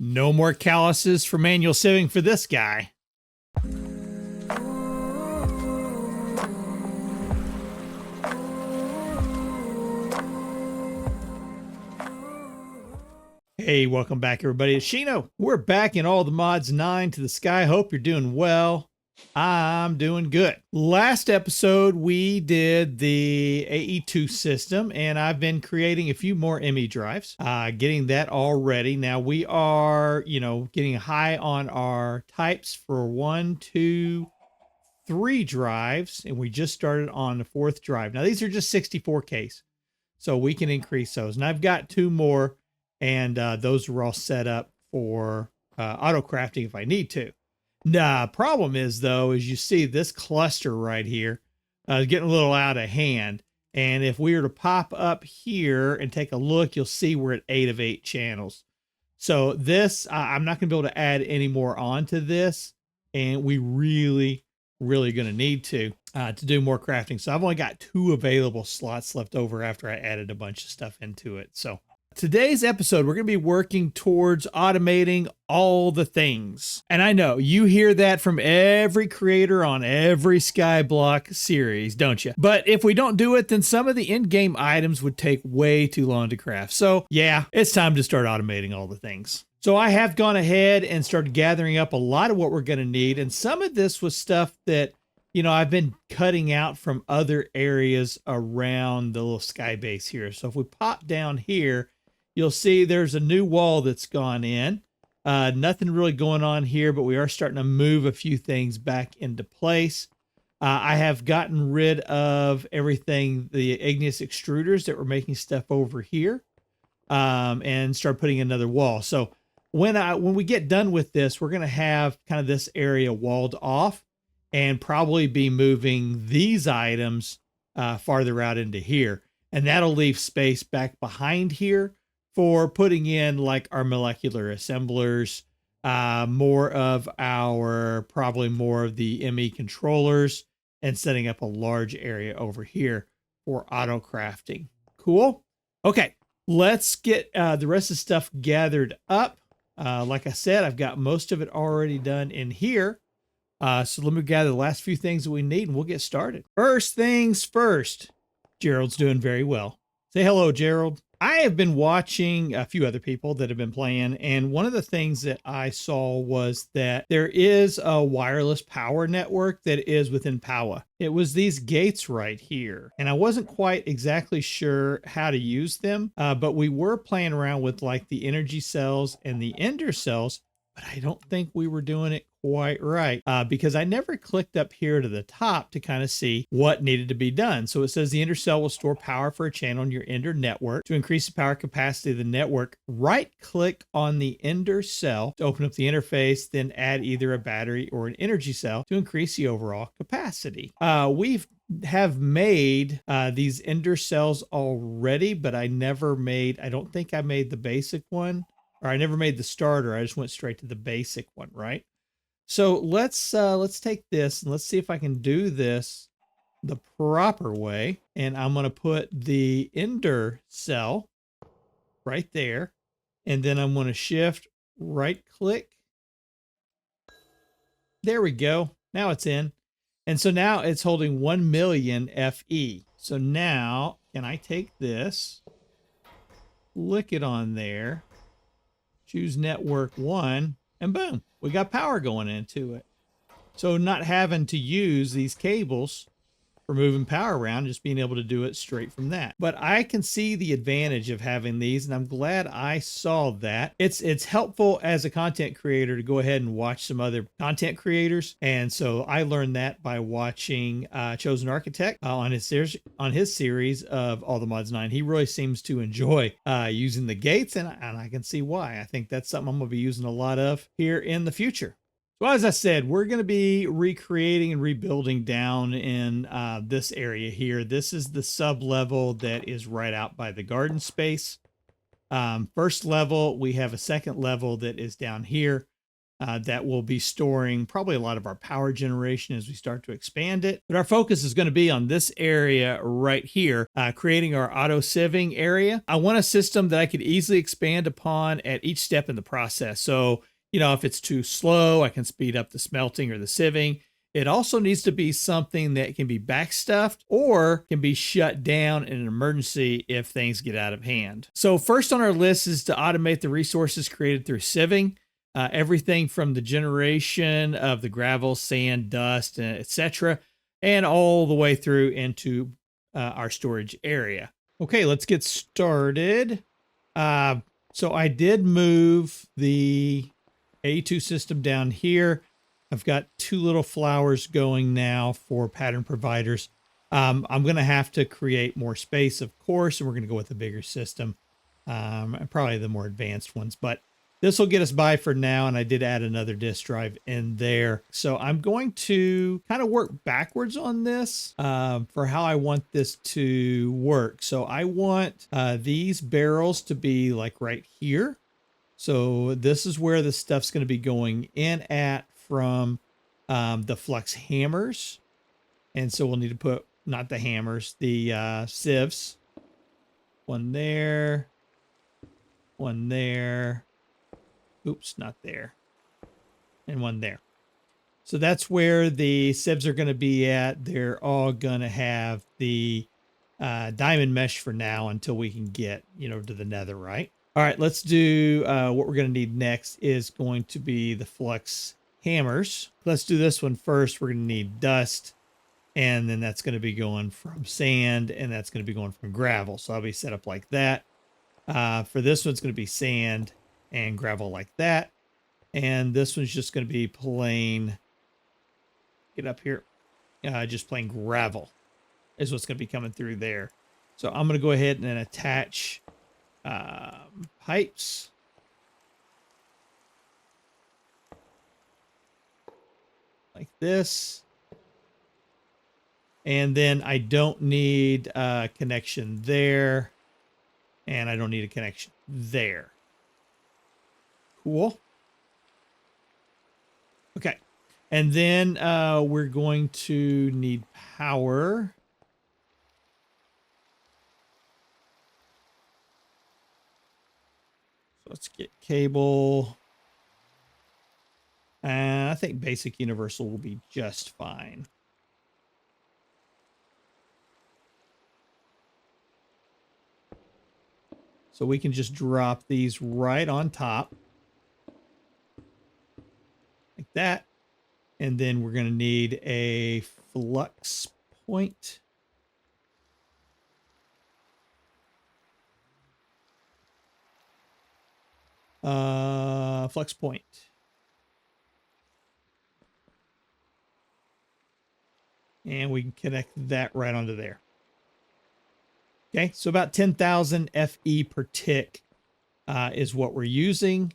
No more calluses for manual sieving for this guy. Hey, welcome back everybody. It's Shino. We're back in All the Mods 9 to the Sky. Hope you're doing well. I'm doing good. Last episode, we did the AE2 system, and I've been creating a few more ME drives, getting that all ready. Now we are, getting high on our types for 1, 2, 3 drives, and we just started on the 4th drive. Now these are just 64Ks, so we can increase those. And I've got 2 more, and those are all set up for auto crafting if I need to. Nah, problem is though, as you see this cluster right here, getting a little out of hand. And if we were to pop up here and take a look, you'll see we're at 8 of 8 channels. So this, I'm not gonna be able to add any more onto this. And we really going to need to do more crafting. So I've only got 2 available slots left over after I added a bunch of stuff into it. So today's episode, we're going to be working towards automating all the things. And I know you hear that from every creator on every Skyblock series, don't you? But if we don't do it, then some of the in-game items would take way too long to craft. So yeah, it's time to start automating all the things. So I have gone ahead and started gathering up a lot of what we're going to need. And some of this was stuff that, I've been cutting out from other areas around the little sky base here. So if we pop down here, you'll see there's a new wall that's gone in. Nothing really going on here, but we are starting to move a few things back into place. I have gotten rid of everything, the igneous extruders that were making stuff over here, and start putting another wall. So when we get done with this, we're going to have kind of this area walled off and probably be moving these items farther out into here. And that'll leave space back behind here for putting in like our molecular assemblers, probably more of the ME controllers, and setting up a large area over here for auto crafting. Cool. Okay, let's get the rest of the stuff gathered up. Like I said, I've got most of it already done in here. So let me gather the last few things that we need and we'll get started. First things first, Gerald's doing very well. Say hello, Gerald. I have been watching a few other people that have been playing, and one of the things that I saw was that there is a wireless power network that is within Powa. It was these gates right here, and I wasn't quite exactly sure how to use them, but we were playing around with like the energy cells and the ender cells, but I don't think we were doing it quite right because I never clicked up here to the top to kind of see what needed to be done. So it says the ender cell will store power for a channel in your ender network. To increase the power capacity of the network, right click on the ender cell to open up the interface, then add either a battery or an energy cell to increase the overall capacity. We have made these ender cells already, but I don't think I made the basic one, or I never made the starter. I just went straight to the basic one, right? So let's take this and let's see if I can do this the proper way. And I'm going to put the ender cell right there. And then I'm going to shift right click. There we go. Now it's in. And so now it's holding 1 million FE. So now can I take this, flick it on there, choose network 1, and boom, we got power going into it. So not having to use these cables for moving power around, just being able to do it straight from that. But I can see the advantage of having these, and I'm glad I saw that. It's helpful as a content creator to go ahead and watch some other content creators. And so I learned that by watching Chosen Architect on his series of All the Mods 9. He really seems to enjoy using the gates, and I can see why. I think that's something I'm going to be using a lot of here in the future. So as I said, we're going to be recreating and rebuilding down in this area here. This is the sub level that is right out by the garden space. First level, we have a second level that is down here. that will be storing probably a lot of our power generation as we start to expand it. But our focus is going to be on this area right here, creating our auto sieving area. I want a system that I could easily expand upon at each step in the process. So, if it's too slow, I can speed up the smelting or the sieving. It also needs to be something that can be backstuffed or can be shut down in an emergency if things get out of hand. So first on our list is to automate the resources created through sieving. Everything from the generation of the gravel, sand, dust, etc., and all the way through into our storage area. Okay, let's get started. So I did move the A2 system down here. I've got 2 little flowers going now for pattern providers. I'm going to have to create more space, of course, and we're going to go with a bigger system, probably the more advanced ones. But this will get us by for now, and I did add another disk drive in there. So I'm going to kind of work backwards on this for how I want this to work. So I want these barrels to be like right here. So this is where the stuff's going to be going in at from the flux hammers. And so we'll need to put, not the hammers, the sieves. One there. One there. Oops, not there. And one there. So that's where the sieves are going to be at. They're all going to have the diamond mesh for now until we can get, to the nether, right? All right, let's do what we're going to need next is going to be the flux hammers. Let's do this one first. We're going to need dust, and then that's going to be going from sand, and that's going to be going from gravel. So I'll be set up like that. For this one, it's going to be sand and gravel like that. And this one's just going to be plain, get up here, just plain gravel is what's going to be coming through there. So I'm going to go ahead and then attach pipes. Like this. And then I don't need a connection there. And I don't need a connection there. Cool. Okay. And then we're going to need power. So let's get cable. I think basic universal will be just fine. So we can just drop these right on top. Like that. And then we're going to need a flux point. Flux point. And we can connect that right onto there. Okay, so about 10,000 FE per tick is what we're using.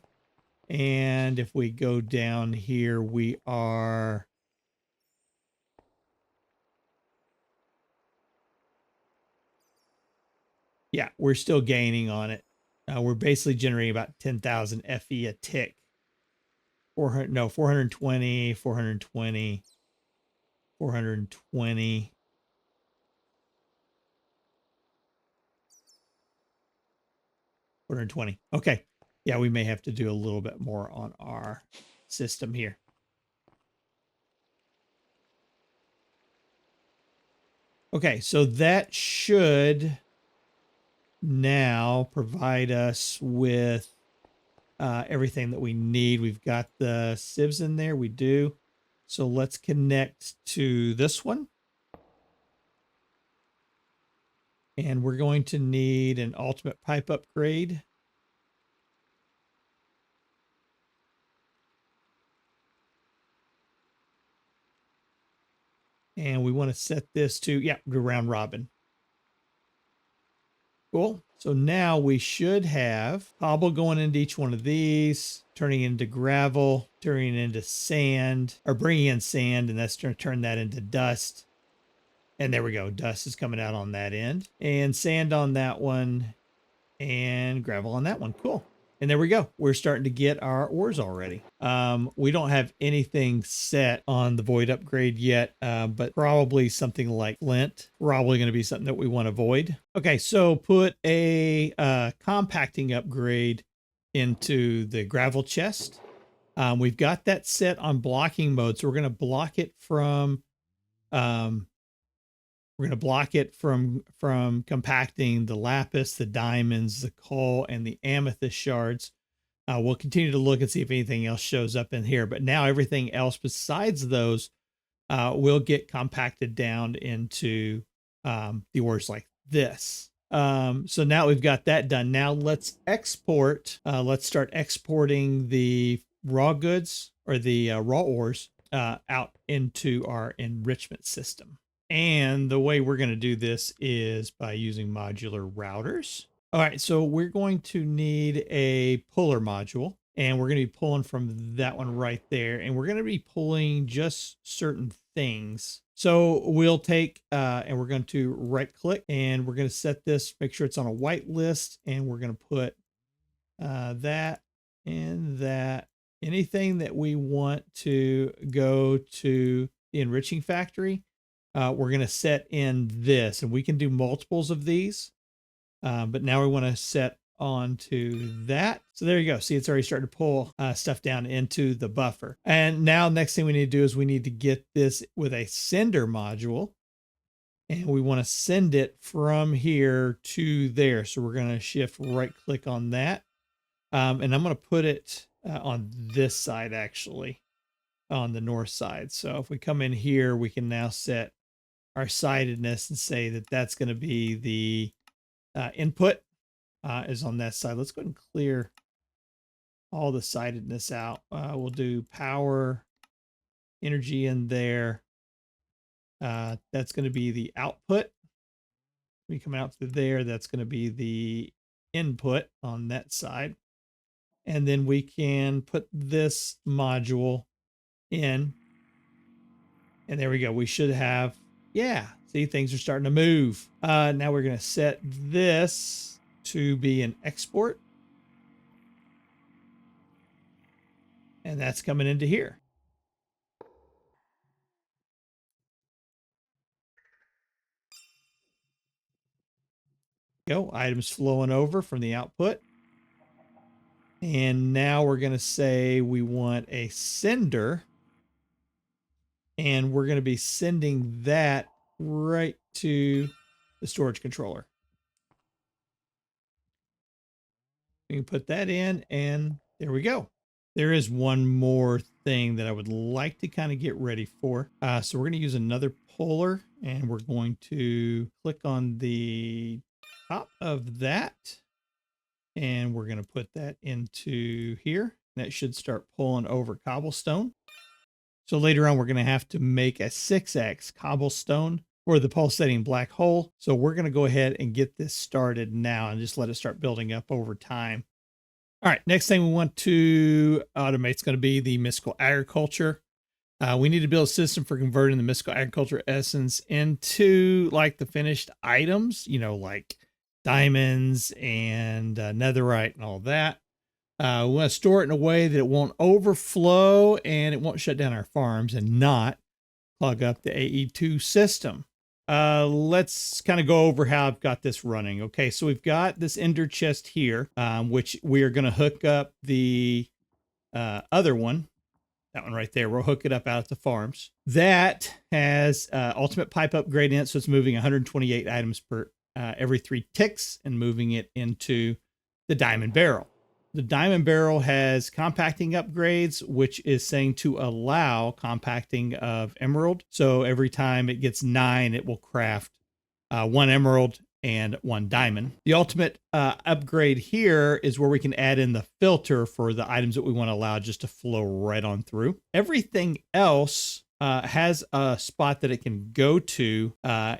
And if we go down here, we are... Yeah, we're still gaining on it. We're basically generating about 10,000 FE a tick. 420, 420, 420. 420. Okay. Yeah, we may have to do a little bit more on our system here. Okay, so that should now provide us with everything that we need. We've got the sieves in there. We do. So let's connect to this one. And we're going to need an ultimate pipe upgrade. And we want to set this to, round robin. Cool. So now we should have cobble going into each one of these, turning into gravel, turning into sand, or bringing in sand, and that's going to turn that into dust. And there we go. Dust is coming out on that end. And sand on that one. And gravel on that one. Cool. And there we go. We're starting to get our ores already. We don't have anything set on the void upgrade yet, but probably something like flint. Probably going to be something that we want to avoid. Okay, so put a compacting upgrade into the gravel chest. We've got that set on blocking mode, so we're going to block it from compacting the lapis, the diamonds, the coal, and the amethyst shards. We'll continue to look and see if anything else shows up in here. But now everything else besides those will get compacted down into the ores like this. So now we've got that done. Now let's export. Let's start exporting the raw goods or the raw ores out into our enrichment system. And the way we're going to do this is by using modular routers. All right, so we're going to need a puller module, and we're going to be pulling from that one right there. And we're going to be pulling just certain things. So we'll take, and we're going to right click, and we're going to set this, make sure it's on a white list. And we're going to put that and that. Anything that we want to go to the enriching factory, we're going to set in this, and we can do multiples of these. But now we want to set on to that. So there you go. See, it's already starting to pull stuff down into the buffer. And now next thing we need to do is we need to get this with a sender module. And we want to send it from here to there. So we're going to shift right click on that. And I'm going to put it on this side, actually, on the north side. So if we come in here, we can now set our sidedness and say that that's going to be the input is on that side. Let's go ahead and clear all the sidedness out. We'll do power, energy in there. That's going to be the output. We come out to there. That's going to be the input on that side. And then we can put this module in. And there we go. We should have, yeah, see, things are starting to move. Now we're going to set this to be an export. And that's coming into here. Go, items flowing over from the output. And now we're going to say we want a sender. And we're going to be sending that right to the storage controller. We can put that in, and there we go. There is one more thing that I would like to kind of get ready for. So we're going to use another puller, and we're going to click on the top of that. And we're going to put that into here. That should start pulling over cobblestone. So later on, we're going to have to make a 6x cobblestone for the pulsating black hole. So we're going to go ahead and get this started now and just let it start building up over time. All right, next thing we want to automate is going to be the mystical agriculture. We need to build a system for converting the mystical agriculture essence into like the finished items, you know, like diamonds and netherite and all that. We want to store it in a way that it won't overflow and it won't shut down our farms and not plug up the AE2 system. Let's kind of go over how I've got this running. Okay, so we've got this ender chest here, which we are going to hook up the other one. That one right there. We'll hook it up out at the farms. That has ultimate pipe upgrade in it, so it's moving 128 items per every 3 ticks and moving it into the diamond barrel. The diamond barrel has compacting upgrades, which is saying to allow compacting of emerald. So every time it gets 9, it will craft 1 emerald and 1 diamond. The ultimate upgrade here is where we can add in the filter for the items that we want to allow just to flow right on through. Everything else has a spot that it can go to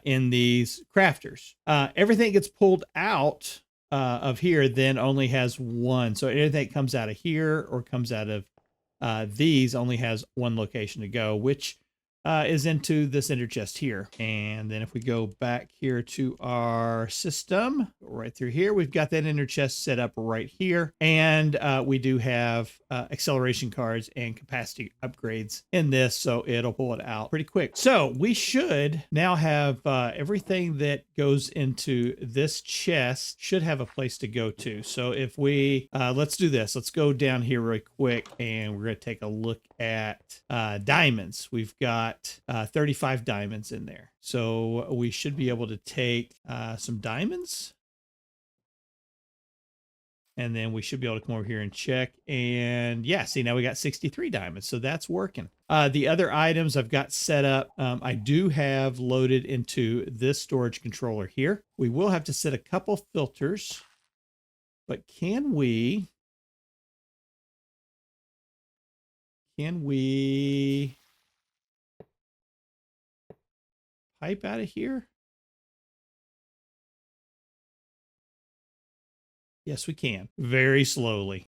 in these crafters. Everything gets pulled out of here then only has 1. So anything that comes out of here or comes out of these only has 1 location to go, which is into this ender chest here. And then if we go back here to our system, right through here, we've got that ender chest set up right here. And we do have acceleration cards and capacity upgrades in this, so it'll pull it out pretty quick. So we should now have everything that goes into this chest should have a place to go to. So if we, let's do this. Let's go down here real quick and we're going to take a look at diamonds. We've got 35 diamonds in there. So we should be able to take some diamonds. And then we should be able to come over here and check. And yeah, see, now we got 63 diamonds. So that's working. The other items I've got set up, I do have loaded into this storage controller here. We will have to set a couple filters. But can we pipe out of here? Yes, we can. Very slowly.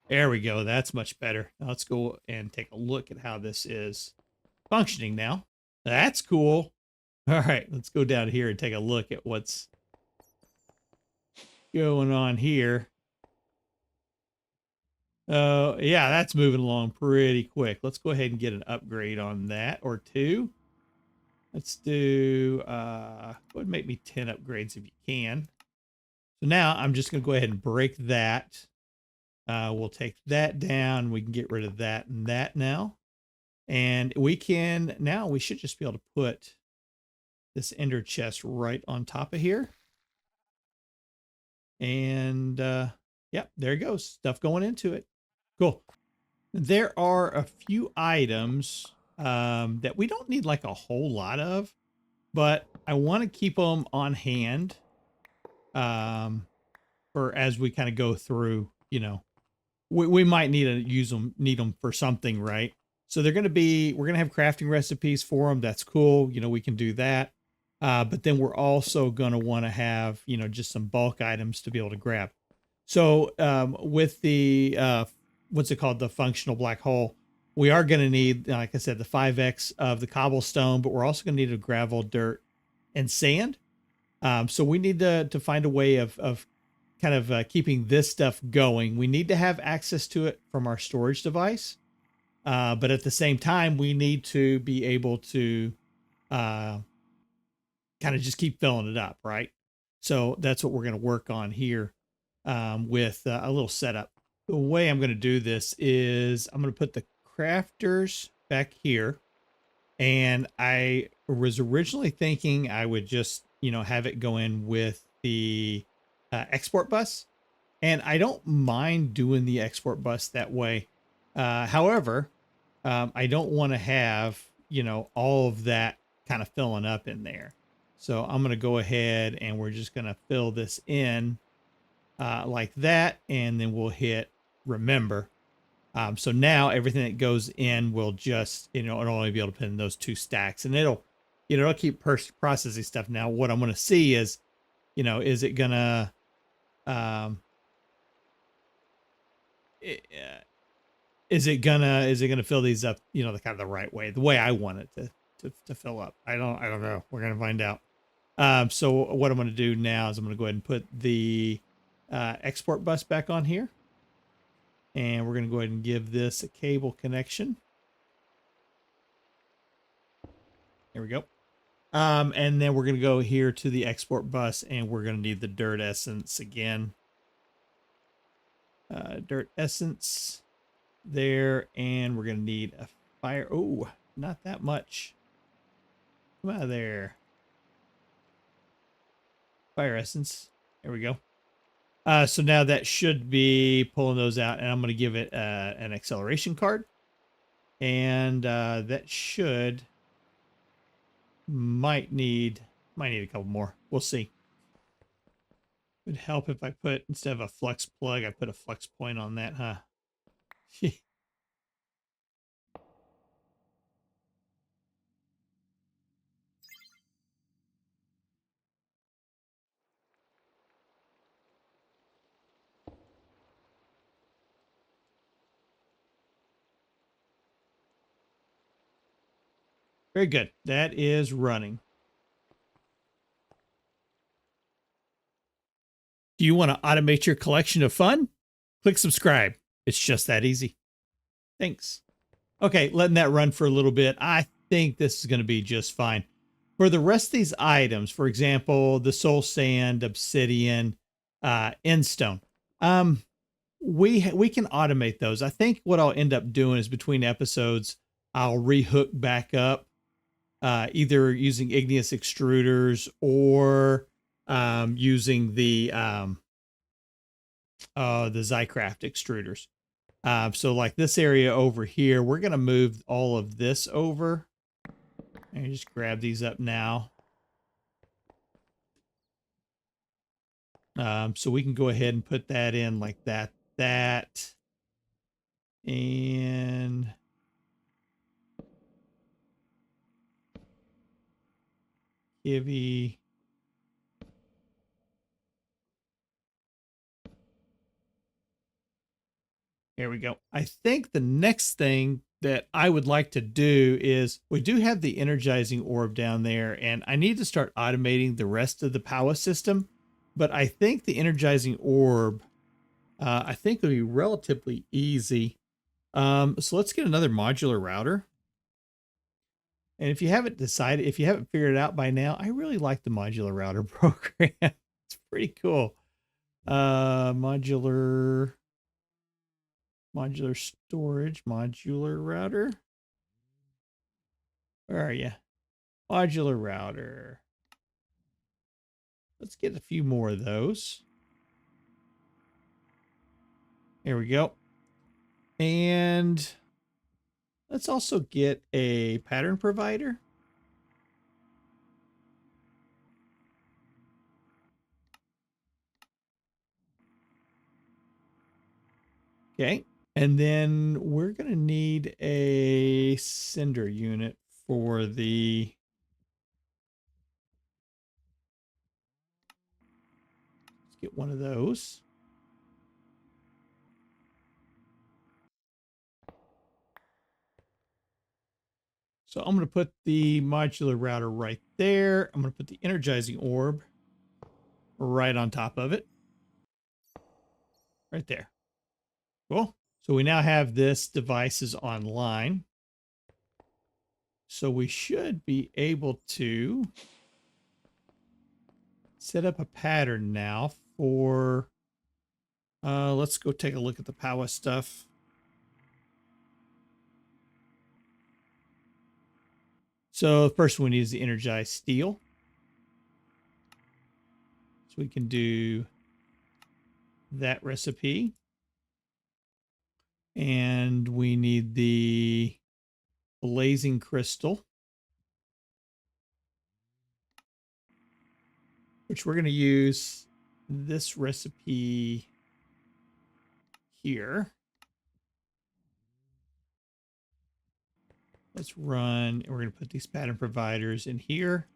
There we go. That's much better. Now let's go and take a look at how this is functioning now. That's cool. All right, let's go down here and take a look at what's going on here. Oh, yeah, that's moving along pretty quick. Let's go ahead and get an upgrade on that or two. Let's do, go ahead and make me 10 upgrades if you can. So now I'm just going to go ahead and break that. We'll take that down. We can get rid of that and that now. And we can, now we should just be able to put this ender chest right on top of here. And yeah, there it goes. Stuff going into it. Cool. There are a few items that we don't need like a whole lot of, but I want to keep them on hand for as we kind of go through, you know, we might need to need them for something, right? So they're going to be, we're going to have crafting recipes for them. That's cool. You know, we can do that. But then we're also going to want to have, you know, just some bulk items to be able to grab. So with the, what's it called? The functional black hole, we are going to need, like I said, the 5X of the cobblestone, but we're also going to need a gravel, dirt, and sand. So we need to find a way of kind of keeping this stuff going. We need to have access to it from our storage device. But at the same time, we need to be able to kind of just keep filling it up, right? So that's what we're going to work on here with a little setup. The way I'm going to do this is I'm going to put the crafters back here. And I was originally thinking I would just, you know, have it go in with the export bus. And I don't mind doing the export bus that way. However, I don't want to have, you know, all of that kind of filling up in there. So I'm going to go ahead and we're just going to fill this in like that. And then we'll hit remember. So now everything that goes in will just, you know, it'll only be able to put in those two stacks and it'll, you know, it'll keep processing stuff. Now, what I'm going to see is, you know, is it going to, is it gonna fill these up, you know, the kind of the right way, the way I want it to fill up? I don't know. We're going to find out. So what I'm going to do now is I'm going to go ahead and put the export bus back on here. And we're going to go ahead and give this a cable connection. There we go. And then we're going to go here to the export bus and we're going to need the dirt essence again. Dirt essence there. And we're going to need a fire. Oh, not that much. Come out of there. Fire essence. There we go. So now that should be pulling those out, and I'm going to give it an acceleration card. And that should might need a couple more. We'll see. Would help if I put, instead of a flux plug, I put a flux point on that, huh? Very good. That is running. Do you want to automate your collection of fun? Click subscribe. It's just that easy. Thanks. Okay, letting that run for a little bit. I think this is going to be just fine. For the rest of these items, for example, the soul sand, obsidian, endstone, we can automate those. I think what I'll end up doing is between episodes, I'll rehook back up, either using igneous extruders or using the Zycraft extruders. So like this area over here, we're going to move all of this over. And just grab these up now. So we can go ahead and put that in like that, and Ivy. There we go. I think the next thing that I would like to do is we do have the energizing orb down there, and I need to start automating the rest of the power system. But I think the energizing orb, I think will be relatively easy. So let's get another modular router. And if you haven't decided, if you haven't figured it out by now, I really like the modular router program. It's pretty cool. Modular storage, modular router. Where are you? Modular router. Let's get a few more of those. There we go. And let's also get a pattern provider. Okay. And then we're going to need a cinder unit for the... Let's get one of those. So I'm going to put the modular router right there. I'm going to put the energizing orb right on top of it. Right there. Cool. So we now have this device is online. So we should be able to set up a pattern now for, let's go take a look at the power stuff. So the first one is the energized steel. So we can do that recipe. And we need the blazing crystal, which we're going to use this recipe here. Let's run, and we're going to put these pattern providers in here.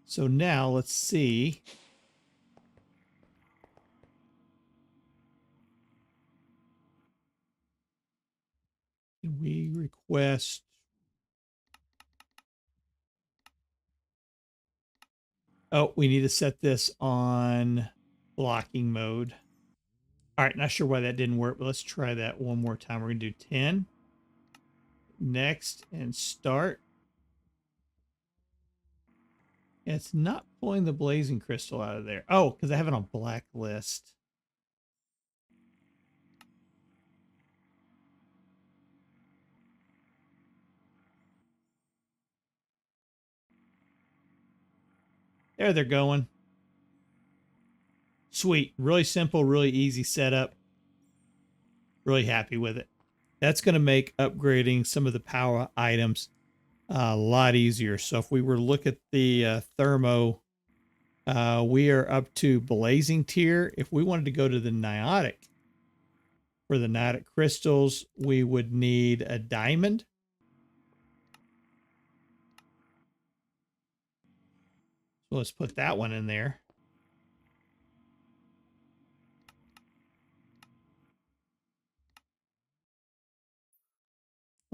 So now let's see. Can we request? Oh, we need to set this on blocking mode. All right, not sure why that didn't work, but let's try that one more time. We're going to do 10. Next, and start. And it's not pulling the blazing crystal out of there. Oh, because I have it on blacklist. There they're going. Sweet. Really simple, really easy setup. Really happy with it. That's going to make upgrading some of the power items a lot easier. So if we were to look at the thermo, we are up to blazing tier. If we wanted to go to the niotic, for the niotic crystals, we would need a diamond. So let's put that one in there.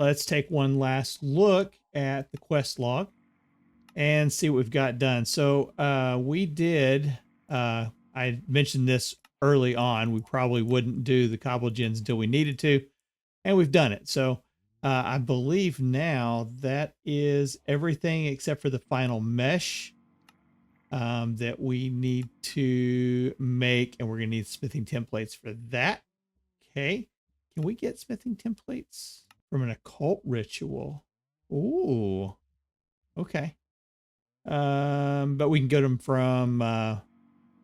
let's take one last look at the quest log and see what we've got done. So we did, I mentioned this early on, we probably wouldn't do the cobble gens until we needed to, and we've done it. So I believe now that is everything except for the final mesh that we need to make, and we're going to need smithing templates for that. Okay. Can we get smithing templates from an occult ritual? Ooh. Okay. But we can get them from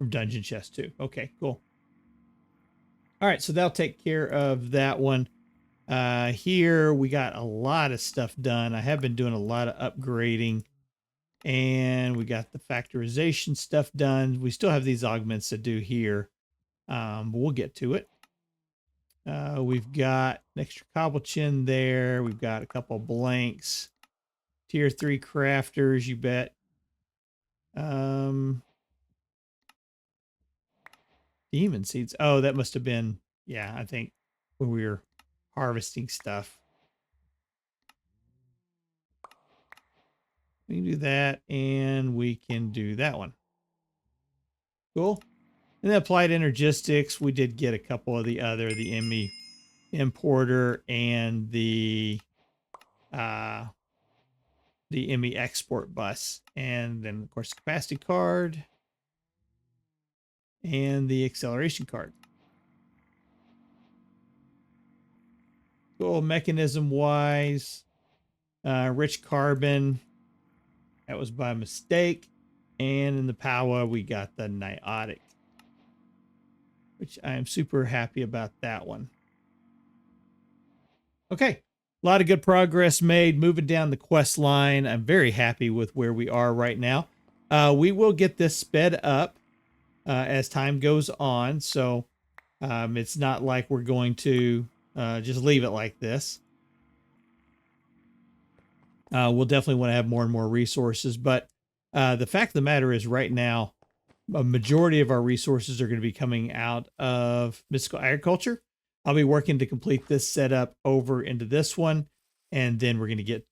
dungeon chest too. Okay, cool. All right, so that'll take care of that one. Here we got a lot of stuff done. I have been doing a lot of upgrading, and we got the factorization stuff done. We still have these augments to do here, but we'll get to it. We've got an extra cobble chin there. We've got a couple blanks. Tier 3 crafters, you bet. Demon seeds. Oh, that must have been, yeah, I think when we were harvesting stuff. We can do that, and we can do that one. Cool. And then applied energistics, we did get a couple of the other, the ME importer and the ME export bus. And then, of course, the capacity card and the acceleration card. Cool. Mechanism wise, rich carbon. That was by mistake. And in the power, we got the niotic, which I am super happy about that one. Okay. A lot of good progress made moving down the quest line. I'm very happy with where we are right now. We will get this sped up as time goes on. So it's not like we're going to just leave it like this. We'll definitely want to have more and more resources. But the fact of the matter is right now, a majority of our resources are going to be coming out of mystical agriculture. I'll be working to complete this setup over into this one. And then we're going to get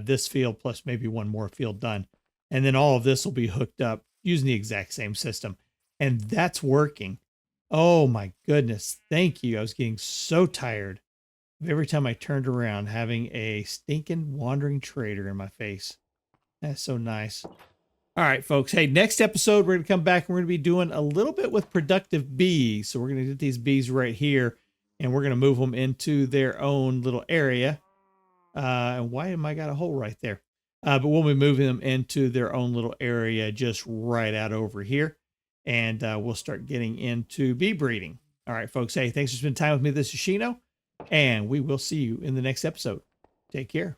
this field plus maybe one more field done. And then all of this will be hooked up using the exact same system. And that's working. Oh my goodness. Thank you. I was getting so tired of every time I turned around having a stinking wandering trader in my face. That's so nice. All right, folks. Hey, next episode, we're going to come back and we're going to be doing a little bit with productive bees. So we're going to get these bees right here and we're going to move them into their own little area. And why am I got a hole right there? But we'll be moving them into their own little area just right out over here. And we'll start getting into bee breeding. All right, folks. Hey, thanks for spending time with me. This is Shino, and we will see you in the next episode. Take care.